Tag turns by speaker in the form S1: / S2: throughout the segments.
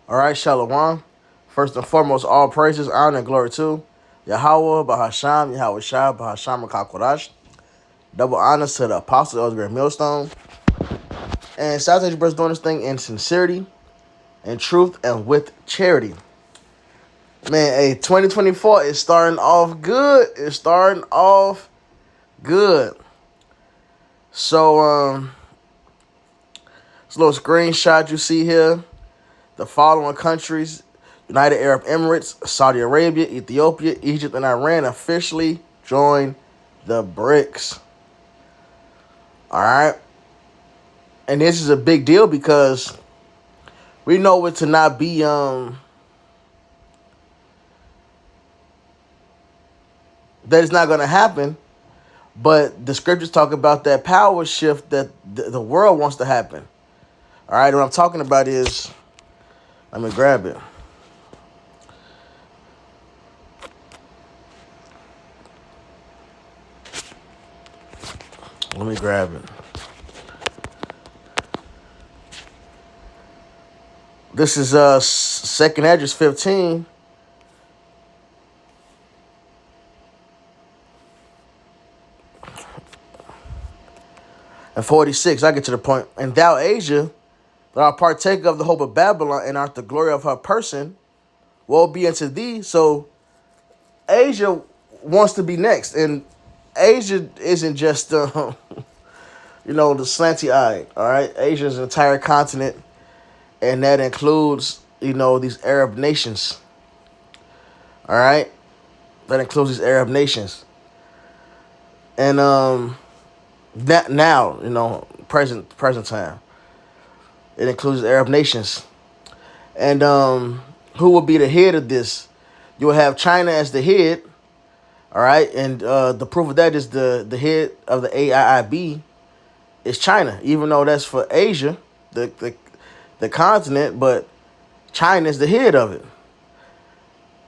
S1: All right, Shalom. First and foremost, all praises, honor, and glory to Yahweh, Bahasham, Yahweh Shah, Bahasham, Kakodash. Double honors to the Apostle of the Great Millstone. And shout out to you brothers doing this thing in sincerity, and truth, and with charity. Man, 2024 is starting off good. It's starting off good. So, this little screenshot you see here. The following countries: United Arab Emirates, Saudi Arabia, Ethiopia, Egypt, and Iran officially joined the BRICS. All right. And this is a big deal because we know it to not be that it's not going to happen, but the scriptures talk about that power shift that the world wants to happen. All right. What I'm talking about is, let me grab it. Let me grab it. This is 2nd Esdras 15. And 46. I get to the point. And thou, Asia, that art partaker of the hope of Babylon, and art the glory of her person, woe be unto thee. So Asia wants to be next. And Asia isn't just, the slanty eye. All right. Asia is an entire continent. And that includes, these Arab nations. All right. That includes these Arab nations. And that now, present time. It includes Arab nations. And who will be the head of this? You will have China as the head. All right. And the proof of that is the head of the AIIB is China, even though that's for Asia, the continent, but China is the head of it.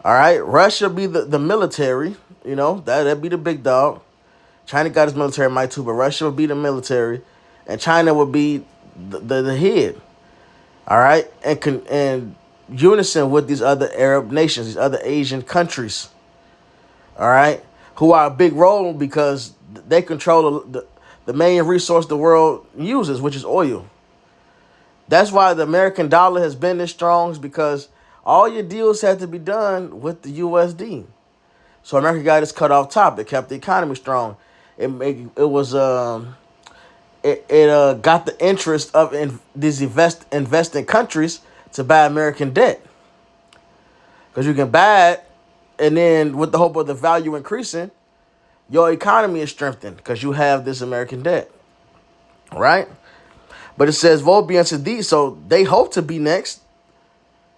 S1: All right. Russia be the military, that'd be the big dog. China got its military might too, but Russia would be the military, and China would be the head. All right, and unison with these other Arab nations, these other Asian countries. All right, who are a big role because they control the main resource the world uses, which is oil. That's why the American dollar has been this strong, is because all your deals had to be done with the USD. So America got its cut off top. It kept the economy strong. It got the interest of these investing countries to buy American debt, because you can buy it, and then with the hope of the value increasing, your economy is strengthened because you have this American debt, right? But it says, "Woe be unto thee." So they hope to be next,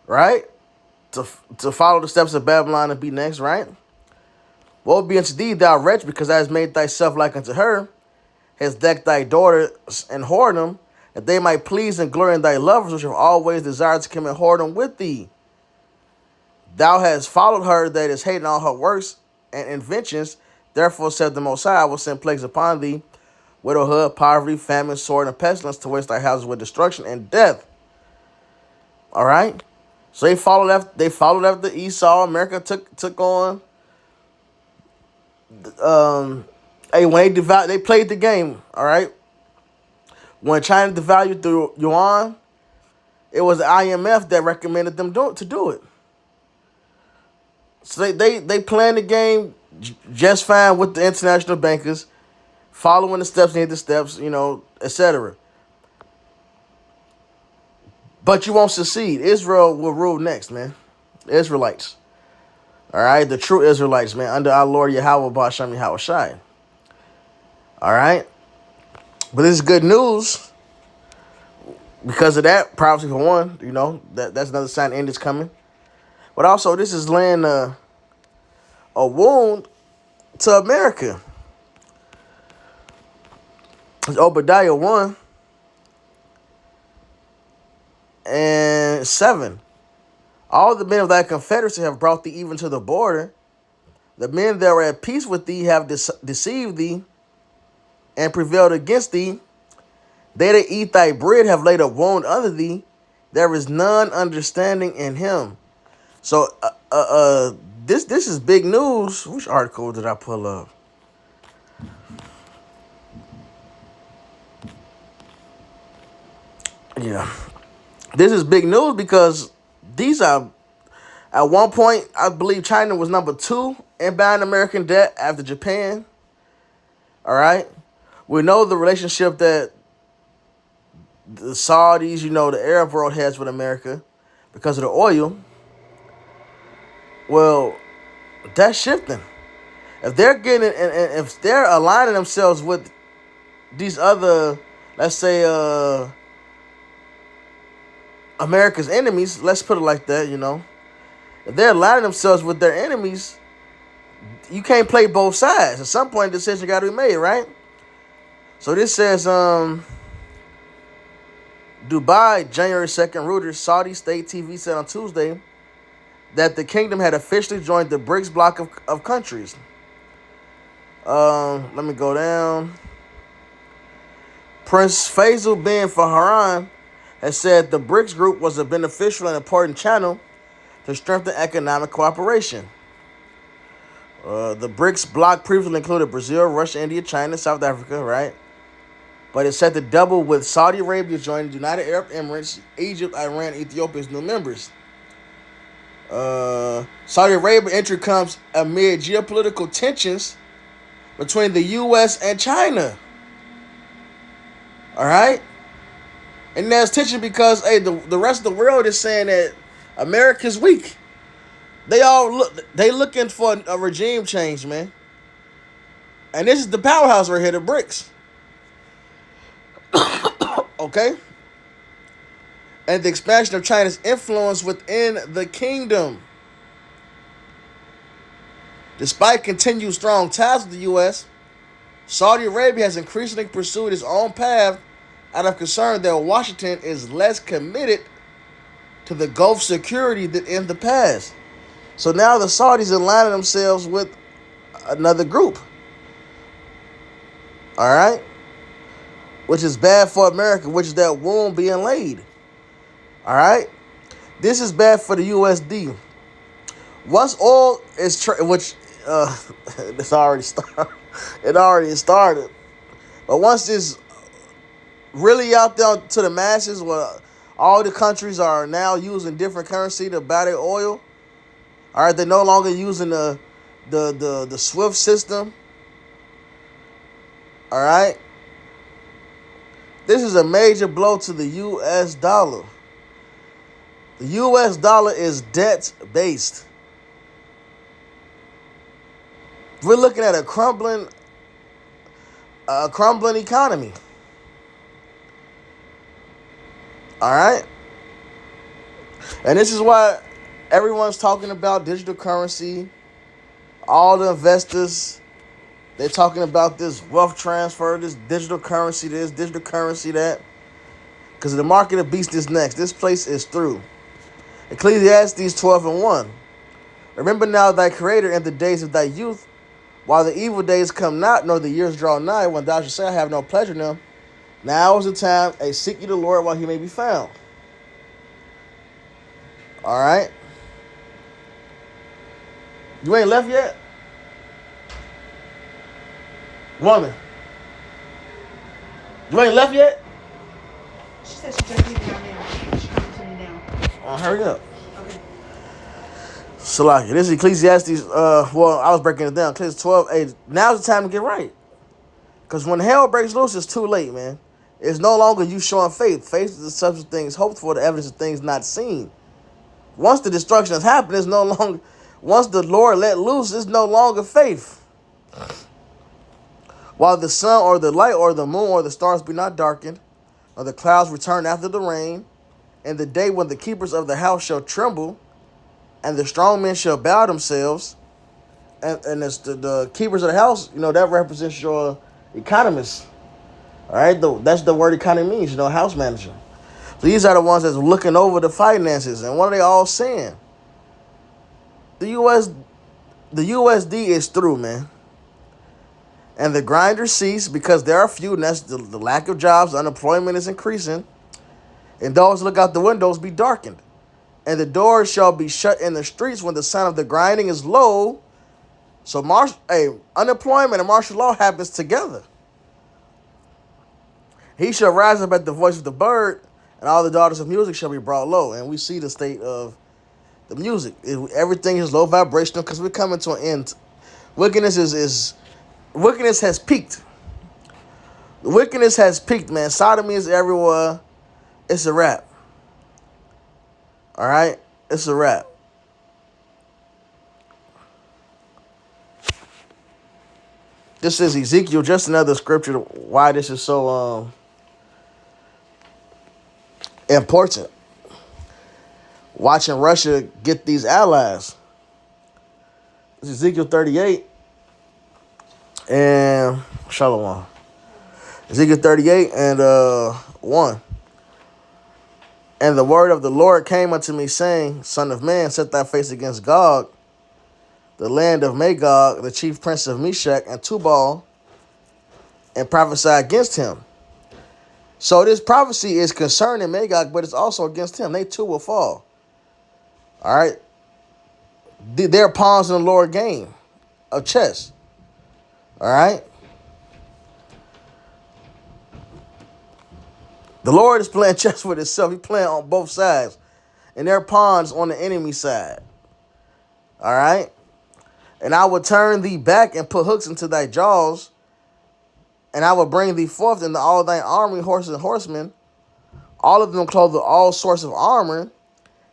S1: right? To follow the steps of Babylon and be next, right? Woe be unto thee, thou wretch, because thou hast made thyself like unto her, hast decked thy daughters in whoredom, that they might please and glory in thy lovers, which have always desired to come in whoredom with thee. Thou hast followed her that is hating all her works and inventions. Therefore said the Most High, I will send plagues upon thee, widowhood, poverty, famine, sword, and pestilence, to waste thy houses with destruction and death. All right? So they followed after Esau. America took on. When they played the game, all right. When China devalued through yuan, it was the IMF that recommended them to do it. So they playing the game just fine with the international bankers, following the steps, etc. But you won't succeed. Israel will rule next, man. The Israelites. All right, the true Israelites, man, under our Lord Yahweh Ba'asham Yahweh Shai. All right, but this is good news because of that. Prophecy for one, that's another sign the end is coming. But also, this is laying a wound to America. It's Obadiah 1:7. All the men of thy confederacy have brought thee even to the border. The men that were at peace with thee have deceived thee and prevailed against thee. They that eat thy bread have laid a wound under thee, There is none understanding in him. So, this is big news. Which article did I pull up? Yeah, this is big news because these are, at one point, I believe China was number 2 in buying American debt after Japan. All right, we know the relationship that the Saudis, the Arab world has with America because of the oil. Well, that's shifting. If they're getting and if they're aligning themselves with these other, let's say, America's enemies, let's put it like that, if they're aligning themselves with their enemies, you can't play both sides. At some point, a decision got to be made, right? So this says, Dubai, January 2nd, Reuters, Saudi state TV said on Tuesday that the kingdom had officially joined the BRICS bloc of countries. Let me go down. Prince Faisal bin Farhan has said the BRICS group was a beneficial and important channel to strengthen economic cooperation. The BRICS bloc previously included Brazil, Russia, India, China, South Africa, right? But it's set to double with Saudi Arabia joining the United Arab Emirates, Egypt, Iran, Ethiopia as new members. Saudi Arabia entry comes amid geopolitical tensions between the U.S. and China. All right? And there's tension because, hey, the rest of the world is saying that America's weak. They looking for a regime change, man. And this is the powerhouse right here, the BRICS. Okay? And the expansion of China's influence within the kingdom. Despite continued strong ties with the U.S., Saudi Arabia has increasingly pursued its own path out of concern that Washington is less committed to the Gulf security than in the past. So now the Saudis are aligning themselves with another group. All right? Which is bad for America, which is that wound being laid. All right? This is bad for the USD. Once oil is, it's already started. It already started. But once this really out there to the masses, where all the countries are now using different currency to buy their oil. All right, they're no longer using the SWIFT system. All right. This is a major blow to the U.S. dollar. The U.S. dollar is debt-based. We're looking at a crumbling economy. All right? And this is why everyone's talking about digital currency. All the investors, they're talking about this wealth transfer, this digital currency, that. Because the market of beast is next. This place is through. Ecclesiastes 12:1. Remember now thy creator in the days of thy youth, while the evil days come not, nor the years draw nigh, when thou shalt say, I have no pleasure in them. Now is the time, seek ye the Lord while he may be found. All right? You ain't left yet? Woman. You ain't left yet?
S2: She said she just leaving out now. She coming to me now.
S1: Oh, hurry up.
S2: Okay.
S1: Salaki. This is Ecclesiastes, I was breaking it down. Ecclesiastes 12:8. Now's the time to get right. Because when hell breaks loose, it's too late, man. It's no longer you showing faith. Faith is the substance of things hoped for, the evidence of things not seen. Once the destruction has happened, it's no longer... Once the Lord let loose, it's no longer faith. While the sun or the light or the moon or the stars be not darkened, or the clouds return after the rain, and the day when the keepers of the house shall tremble, and the strong men shall bow themselves, and it's the keepers of the house, that represents your economists. All right, that's the word economy means, house manager. So these are the ones that's looking over the finances. And what are they all saying? The USD is through, man. And the grinders cease because there are few, and that's the lack of jobs. Unemployment is increasing. and those look out the windows be darkened. And the doors shall be shut in the streets when the sound of the grinding is low. So unemployment and martial law happens together. He shall rise up at the voice of the bird, and all the daughters of music shall be brought low. And we see the state of the music. Everything is low vibrational because we're coming to an end. Wickedness has peaked. Wickedness has peaked, man. Sodomy is everywhere. It's a wrap. All right? It's a wrap. This is Ezekiel, just another scripture why this is so important. Watching Russia get these allies. It's Ezekiel 38 and Shalom. Ezekiel 38 and 1. And the word of the Lord came unto me, saying, Son of man, set thy face against Gog, the land of Magog, the chief prince of Meshach and Tubal, and prophesy against him. So this prophecy is concerning Magog, but it's also against him. They too will fall. All right? They're pawns in the Lord game of chess. All right? The Lord is playing chess with himself. He's playing on both sides. And they're pawns on the enemy side. All right? And I will turn thee back and put hooks into thy jaws. And I will bring thee forth into all thine army, horses and horsemen, all of them clothed with all sorts of armor,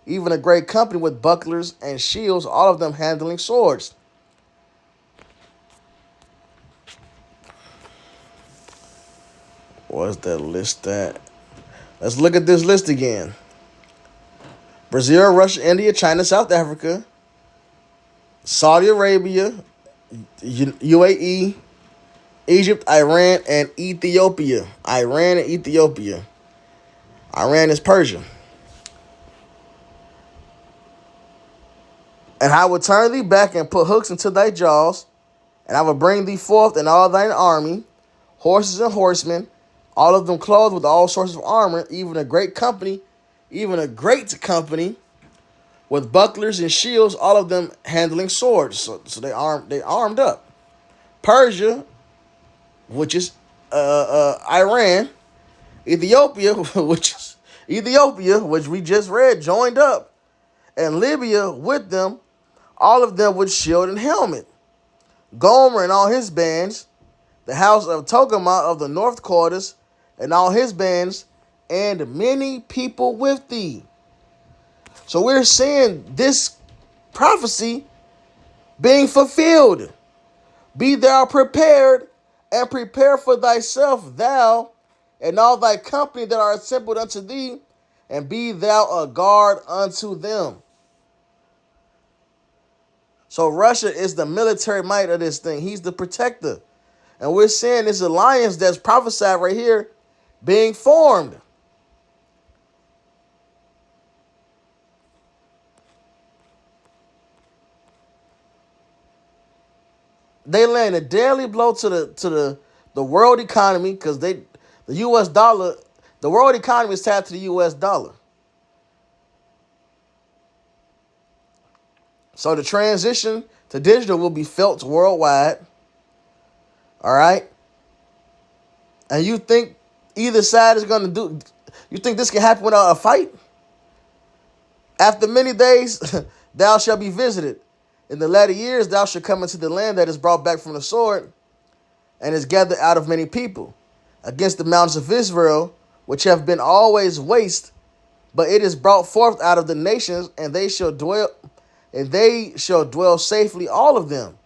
S1: even a great company with bucklers and shields, all of them handling swords. What's that list at? Let's look at this list again. Brazil, Russia, India, China, South Africa, Saudi Arabia, UAE, Egypt, Iran, and Ethiopia. Iran and Ethiopia. Iran is Persia. And I will turn thee back and put hooks into thy jaws, and I will bring thee forth in all thine army, horses and horsemen, all of them clothed with all sorts of armor, even a great company with bucklers and shields, all of them handling swords. So they armed up. Persia, which is Iran, Ethiopia, which we just read, joined up, and Libya with them, all of them with shield and helmet. Gomer and all his bands, the house of Togarmah of the north quarters, and all his bands, and many people with thee. So we're seeing this prophecy being fulfilled. Be thou prepared, and prepare for thyself, thou and all thy company that are assembled unto thee, and be thou a guard unto them. So Russia is the military might of this thing. He's the protector. And we're seeing this alliance that's prophesied right here being formed. They laying a deadly blow to the world economy because the U.S. dollar, the world economy is tied to the U.S. dollar. So the transition to digital will be felt worldwide. All right. And you think either side is going to do, you think this can happen without a fight? After many days, thou shalt be visited. In the latter years, thou shalt come into the land that is brought back from the sword and is gathered out of many people against the mountains of Israel, which have been always waste, but it is brought forth out of the nations, and they shall dwell safely, all of them.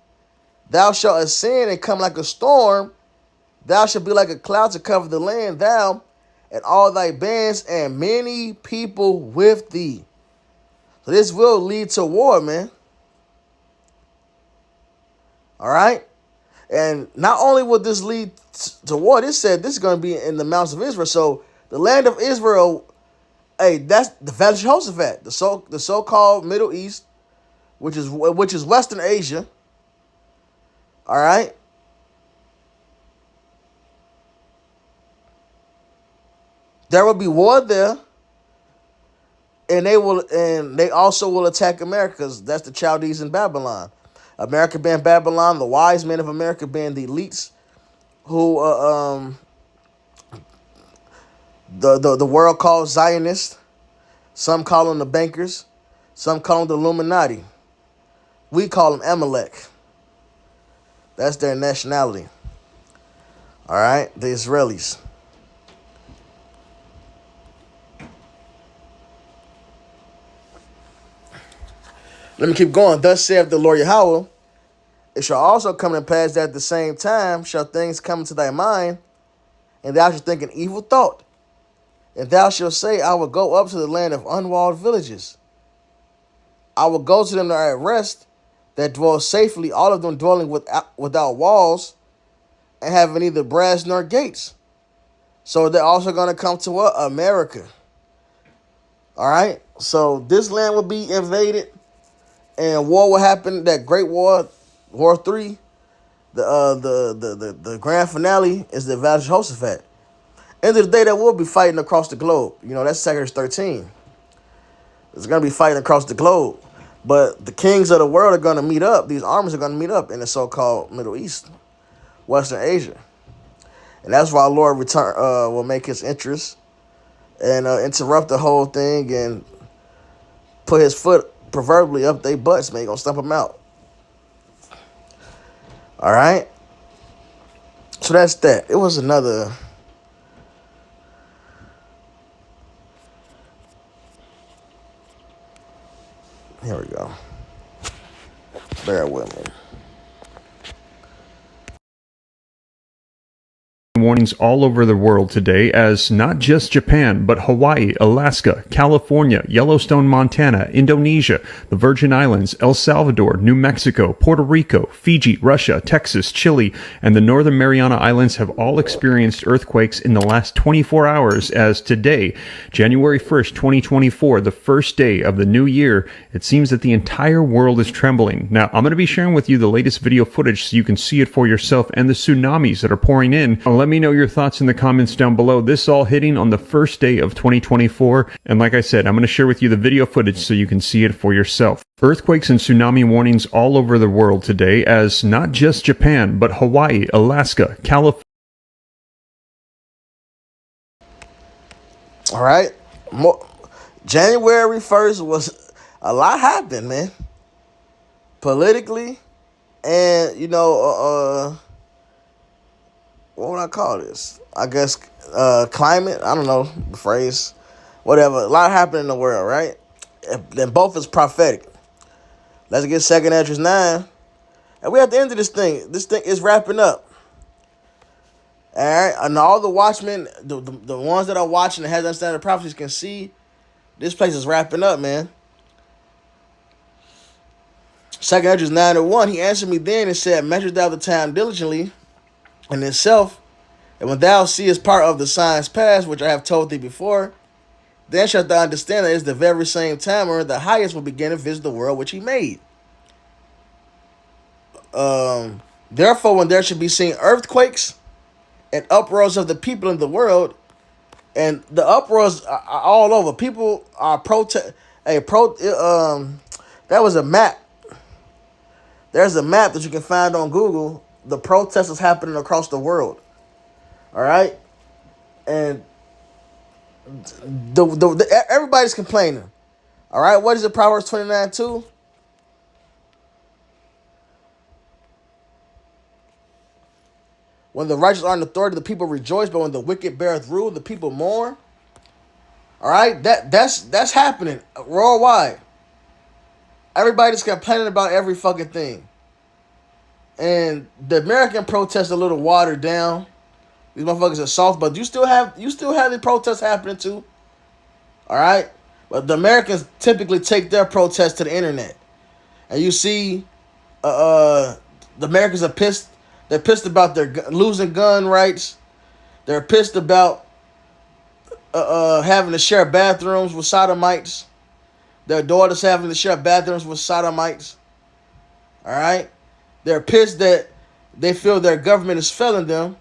S1: Thou shalt ascend and come like a storm. Thou shalt be like a cloud to cover the land, thou and all thy bands, and many people with thee. So this will lead to war, man. All right? And not only will this lead to war, this said this is going to be in the mountains of Israel. So the land of Israel, hey, that's the Valley of Jehoshaphat, the so-called Middle East, which is Western Asia. All right? There will be war there. they also will attack America, 'cause that's the Chaldees in Babylon. America being Babylon, the wise men of America being the elites who the world calls Zionists. Some call them the bankers. Some call them the Illuminati. We call them Amalek. That's their nationality. All right, the Israelis. Let me keep going. Thus saith the Lord Yahweh, it shall also come to pass that at the same time shall things come into thy mind, and thou shalt think an evil thought. And thou shalt say, I will go up to the land of unwalled villages. I will go to them that are at rest, that dwell safely, all of them dwelling without walls, and having neither brass nor gates. So they're also going to come to what? America. All right? So this land will be invaded, and war will happen, that great war, War 3. The grand finale is the Valley of Jehoshaphat. End of the day, that will be fighting across the globe. You know, that's 2 13. It's going to be fighting across the globe. But the kings of the world are going to meet up. These armies are going to meet up in the so-called Middle East, Western Asia. And that's why Lord will make his interest and interrupt the whole thing and put his foot proverbially up their butts, man. He's going to stump them out. All right? So that's that. It was another... Here we go. Bear with me.
S3: Warnings all over the world today, as not just Japan, but Hawaii, Alaska, California, Yellowstone, Montana, Indonesia, the Virgin Islands, El Salvador, New Mexico, Puerto Rico, Fiji, Russia, Texas, Chile, and the Northern Mariana Islands have all experienced earthquakes in the last 24 hours, as today, January 1st, 2024, the first day of the new year, it seems that the entire world is trembling. Now, I'm going to be sharing with you the latest video footage so you can see it for yourself, and the tsunamis that are pouring in. Let me know your thoughts in the comments down below. This all hitting on the first day of 2024. And like I said, I'm going to share with you the video footage so you can see it for yourself. Earthquakes and tsunami warnings all over the world today, as not just Japan, but Hawaii, Alaska, California.
S1: All right. January 1st was a lot happened, man. Politically, and what would I call this? I guess climate. I don't know the phrase. Whatever. A lot happened in the world, right? And both is prophetic. Let's get 2nd Esdras 9. And we're at the end of this thing. This thing is wrapping up. All right? And all the watchmen, the ones that are watching and has understanding the prophecies can see this place is wrapping up, man. 2nd Esdras 9:1. He answered me then and said, measure thou the time diligently in itself, and when thou seest part of the signs past, which I have told thee before, then shalt thou understand that it is the very same time where the highest will begin to visit the world which he made. Therefore, when there should be seen earthquakes and uproars of the people in the world, and the uproars are all over. People are that was a map. There's a map that you can find on Google. The protests is happening across the world. All right? And everybody's complaining. All right? What is it, Proverbs 29:2? When the righteous are in authority, the people rejoice, but when the wicked beareth rule, the people mourn. All right? That's happening worldwide. Everybody's complaining about every fucking thing. And the American protests are a little watered down. These motherfuckers are soft, but you still have the protests happening too. All right? But the Americans typically take their protests to the internet. And you see the Americans are pissed. They're pissed about their losing gun rights. They're pissed about having to share bathrooms with sodomites. Their daughters having to share bathrooms with sodomites. All right? They're pissed that they feel their government is failing them,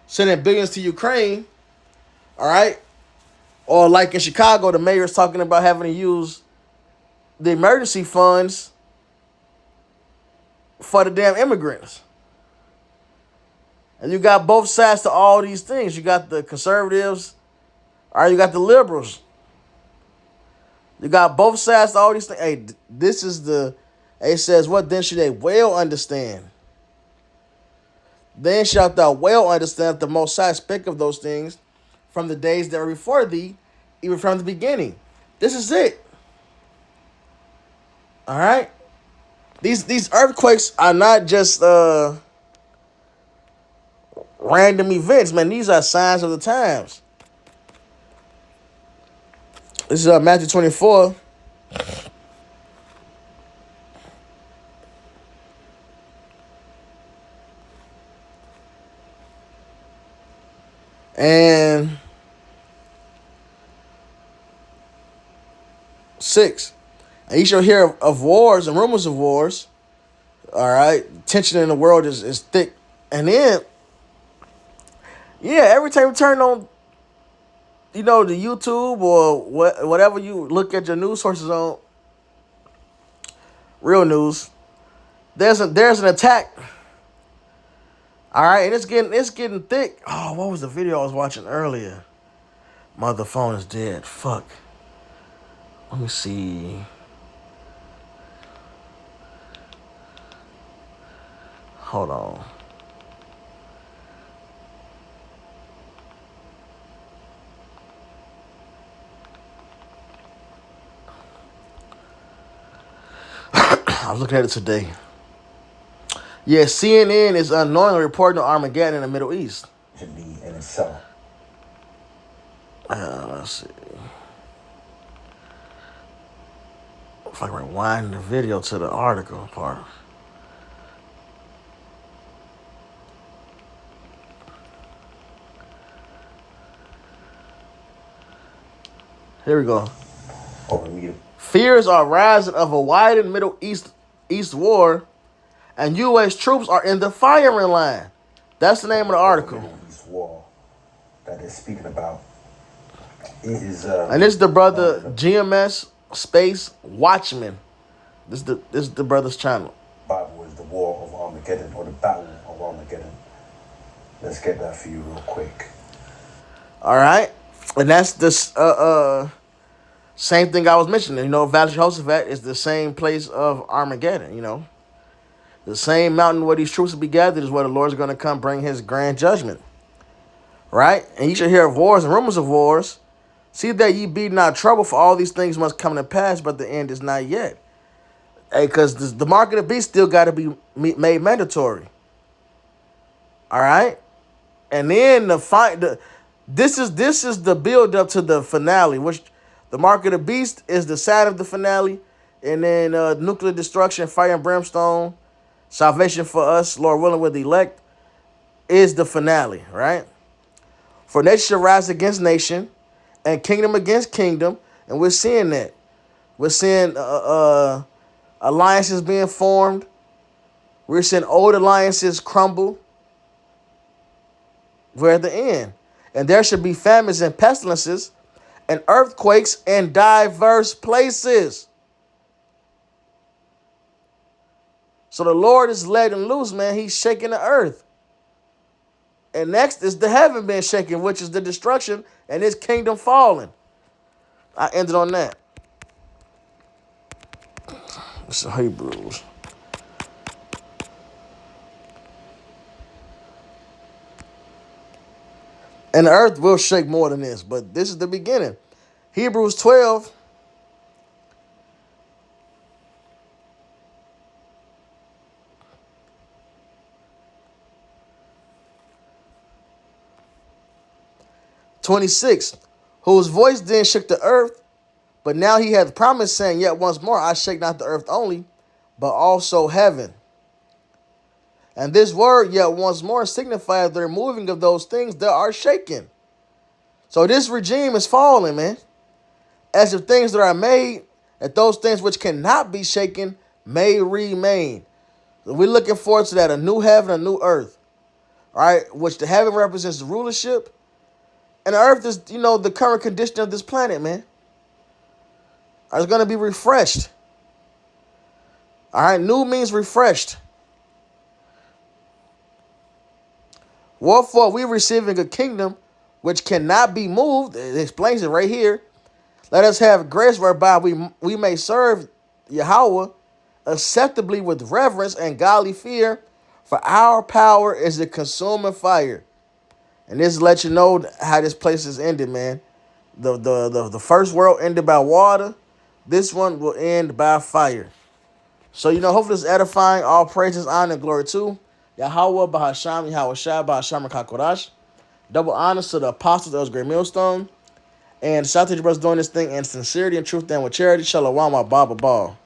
S1: sending billions to Ukraine. All right? Or like in Chicago, the mayor's talking about having to use the emergency funds for the damn immigrants. And you got both sides to all these things. You got the conservatives, or you got the liberals. You got both sides to all these things. Hey, this is the, it says, what then should they well understand? Then shalt thou well understand that the Most High spake of those things from the days that were before thee, even from the beginning. This is it. All right? These earthquakes are not just random events, man. These are signs of the times. This is Matthew 24. And 6. And ye shall hear of wars and rumors of wars. All right. Tension in the world is thick. And then, yeah, every time you turn on, the YouTube or whatever you look at your news sources on, real news, there's an attack. All right, and it's getting thick. Oh, what was the video I was watching earlier? Mother phone is dead. Fuck. Let me see. Hold on. I was looking at it today. Yeah, CNN is unknowingly reporting on Armageddon in the Middle East.
S4: To be in itself.
S1: Let's see. If I can rewind the video to the article part. Here we go.
S4: Over mute.
S1: Fears are rising of a widened Middle East war, and U.S. troops are in the firing line. That's the name of the article.
S4: Middle East war that they're speaking about is
S1: and this is the brother GMS Space Watchman. This is the brother's channel.
S4: Bible is the war of Armageddon, or the battle of Armageddon. Let's get that for you real quick.
S1: All right, and that's this same thing I was mentioning. Valley Jehoshaphat is the same place of Armageddon. The same mountain where these troops will be gathered is where the Lord's going to come bring his grand judgment. Right? And you should hear of wars and rumors of wars. See that ye be not troubled, for all these things must come to pass, but the end is not yet. Hey, because the mark of the beast still got to be made mandatory. All right? And then this is the build up to the finale, which the mark of the beast is the side of the finale, and then nuclear destruction, fire and brimstone, salvation for us, Lord willing, with the elect, is the finale, right? For nation shall rise against nation, and kingdom against kingdom, and we're seeing that. We're seeing alliances being formed. We're seeing old alliances crumble. We're at the end. And there should be famines and pestilences and earthquakes in diverse places. So the Lord is letting loose, man. He's shaking the earth. And next is the heaven being shaken, which is the destruction and his kingdom falling. I ended on that. It's Hebrews. And the earth will shake more than this, but this is the beginning. Hebrews 12. (26) Whose voice then shook the earth, but now he hath promised, saying, Yet once more I shake not the earth only, but also heaven. And this word, yet once more, signifies the removing of those things that are shaken. So this regime is falling, man. As if things that are made, that those things which cannot be shaken may remain. So we're looking forward to that, a new heaven, a new earth. All right, which the heaven represents the rulership, And the earth is, the current condition of this planet, man. It's going to be refreshed. All right, new means refreshed. Wherefore, we receiving a kingdom which cannot be moved. It explains it right here. Let us have grace whereby we may serve Yahweh acceptably with reverence and godly fear, for our power is a consuming fire. And this lets you know how this place is ended, man. The first world ended by water. This one will end by fire. So, hopefully it's edifying. All praises, honor, and glory to Yahweh, Bahasham, Yahweh Shai, Bahasham, Kakorash. Double honors to the apostles of the Great Millstone. And shout out to you brothers doing this thing in sincerity and truth and with charity. Shalom, my Baba Ball.